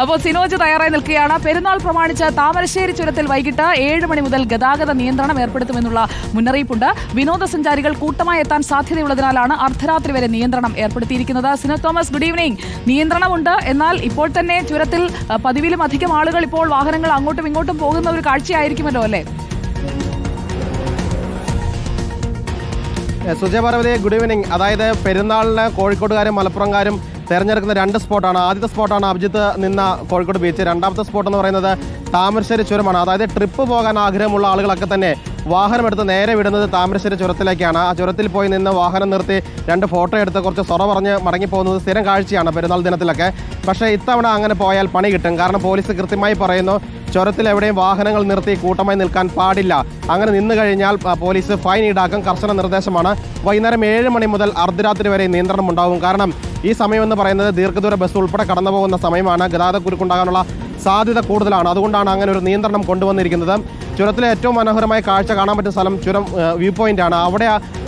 അപ്പോൾ സിനോജ് തയ്യാറായി നിൽക്കുകയാണ്. പെരുന്നാൾ പ്രമാണിച്ച് താമരശ്ശേരി ചുരത്തിൽ വൈകിട്ട് 7 മണി മുതൽ ഗതാഗത നിയന്ത്രണം ഏർപ്പെടുത്തുമെന്നുള്ള മുന്നറിയിപ്പുണ്ട്. വിനോദസഞ്ചാരികൾ കൂട്ടമായി എത്താൻ സാധ്യതയുള്ളതിനാലാണ് അർദ്ധരാത്രി വരെ നിയന്ത്രണം ഏർപ്പെടുത്തിയിരിക്കുന്നത്. സിനോ തോമസ്, ഗുഡ് ഈവനിംഗ്. നിയന്ത്രണമുണ്ട്, എന്നാൽ ഇപ്പോൾ തന്നെ ചുരത്തിൽ പതിവിലും അധികം ആളുകൾ ഇപ്പോൾ വാഹനങ്ങൾ അങ്ങോട്ടും ഇങ്ങോട്ടും പോകുന്ന ഒരു കാഴ്ചയായിരിക്കുമല്ലോ അല്ലേ? സുജയപാർവതി, ഗുഡ് ഈവനിംഗ്. അതായത് പെരുന്നാളിന് കോഴിക്കോട്ടുകാരും മലപ്പുറംകാരും തിരഞ്ഞെടുക്കുന്ന 2 സ്പോട്ടാണ്. ആദ്യത്തെ സ്പോട്ടാണ് അഭിജിത്ത് നിന്ന കോഴിക്കോട് ബീച്ച്. രണ്ടാമത്തെ സ്പോട്ട് എന്ന് പറയുന്നത് താമരശ്ശേരി ചുരമാണ്. അതായത് ട്രിപ്പ് പോകാൻ ആഗ്രഹമുള്ള ആളുകളൊക്കെ തന്നെ വാഹനമെടുത്ത് നേരെ വിടുന്നത് താമരശ്ശേരി ചുരത്തിലേക്കാണ്. ആ ചുരത്തിൽ പോയി നിന്ന് വാഹനം നിർത്തി 2 ഫോട്ടോ എടുത്ത് കുറച്ച് സൊറ പറഞ്ഞ് മടങ്ങിപ്പോകുന്നത് സ്ഥിരം കാഴ്ചയാണ് പെരുന്നാൾ ദിനത്തിലൊക്കെ. പക്ഷേ ഇത്തവണ അങ്ങനെ പോയാൽ പണി കിട്ടും. കാരണം പോലീസ് കൃത്യമായി പറയുന്നു, ചുരത്തിൽ എവിടെയും വാഹനങ്ങൾ നിർത്തി കൂട്ടമായി നിൽക്കാൻ പാടില്ല. അങ്ങനെ നിന്ന് കഴിഞ്ഞാൽ പോലീസ് ഫൈൻ ഈടാക്കും. കർശന നിർദ്ദേശമാണ്. വൈകുന്നേരം 7 മണി മുതൽ അർദ്ധരാത്രി വരെ നിയന്ത്രണം ഉണ്ടാകും. കാരണം ഈ സമയമെന്ന് പറയുന്നത് ദീർഘദൂര ബസ് ഉൾപ്പെടെ കടന്നു പോകുന്ന സമയമാണ്. ഗതാഗത കുരുക്കുണ്ടാകാനുള്ള സാധ്യത കൂടുതലാണ്. അതുകൊണ്ടാണ് അങ്ങനെ ഒരു നിയന്ത്രണം കൊണ്ടുവന്നിരിക്കുന്നത്. ചുരത്തിലെ ഏറ്റവും മനോഹരമായ കാഴ്ച കാണാൻ പറ്റുന്ന സ്ഥലം ചുരം വ്യൂ പോയിന്റ് ആണ്. അവിടെ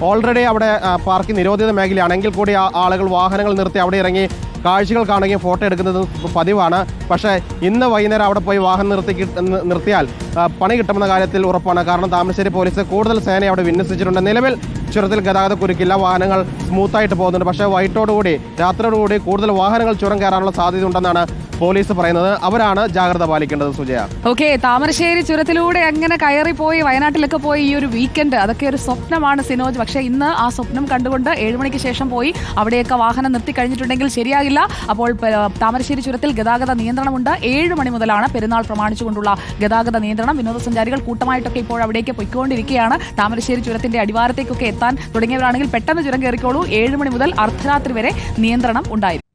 ഓൾറെഡി അവിടെ പാർക്കിംഗ് നിരോധിത മേഖലയാണെങ്കിൽ കൂടി ആളുകൾ വാഹനങ്ങൾ നിർത്തി അവിടെ ഇറങ്ങി കാഴ്ചകൾ കാണുകയും ഫോട്ടോ എടുക്കുന്നത് പതിവാണ്. പക്ഷേ ഇന്ന് വൈകുന്നേരം അവിടെ പോയി വാഹനം നിർത്തിയാൽ പണി കിട്ടുമെന്ന കാര്യത്തിൽ ഉറപ്പാണ്. കാരണം താമരശ്ശേരി പോലീസ് കൂടുതൽ സേനയെ അവിടെ വിന്യസിച്ചിട്ടുണ്ട്. നിലവിൽ ചുരത്തിൽ ഗതാഗത കുരുക്കില്ല, വാഹനങ്ങൾ സ്മൂത്തായിട്ട് പോകുന്നുണ്ട്. പക്ഷേ വൈകിട്ടോടുകൂടി രാത്രിയോടുകൂടി കൂടുതൽ വാഹനങ്ങൾ ചുരം കയറാനുള്ള സാധ്യത ഉണ്ടെന്നാണ് പോലീസ് പറയുന്നത്. അവരാണ് ജാഗ്രത പാലിക്കേണ്ടത്. സുജയ, ഓക്കെ, താമരശ്ശേരി ചുരത്തിലൂടെ അങ്ങനെ കയറിപ്പോയി വയനാട്ടിലൊക്കെ പോയി ഈ ഒരു വീക്കെൻഡ് അതൊക്കെ ഒരു സ്വപ്നമാണ് സിനോജ്. പക്ഷേ ഇന്ന് ആ സ്വപ്നം കണ്ടുകൊണ്ട് 7 മണിക്ക് ശേഷം പോയി അവിടെയൊക്കെ വാഹനം നിർത്തി കഴിഞ്ഞിട്ടുണ്ടെങ്കിൽ ശരിയാകില്ല. അപ്പോൾ താമരശ്ശേരി ചുരത്തിൽ ഗതാഗത നിയന്ത്രണമുണ്ട്. 7 മണി മുതലാണ് പെരുന്നാൾ പ്രമാണിച്ചുകൊണ്ടുള്ള ഗതാഗത നിയന്ത്രണം. വിനോദസഞ്ചാരികൾ കൂട്ടമായിട്ടൊക്കെ ഇപ്പോൾ അവിടേക്ക് പൊയ്ക്കൊണ്ടിരിക്കുകയാണ്. താമരശ്ശേരി ചുരത്തിന്റെ അടിവാരത്തേക്കൊക്കെ എത്താൻ തുടങ്ങിയവരാണെങ്കിൽ പെട്ടെന്ന് ചുരം കയറിക്കോളൂ. 7 മണി മുതൽ അർദ്ധരാത്രി വരെ നിയന്ത്രണം ഉണ്ടായിരിക്കും.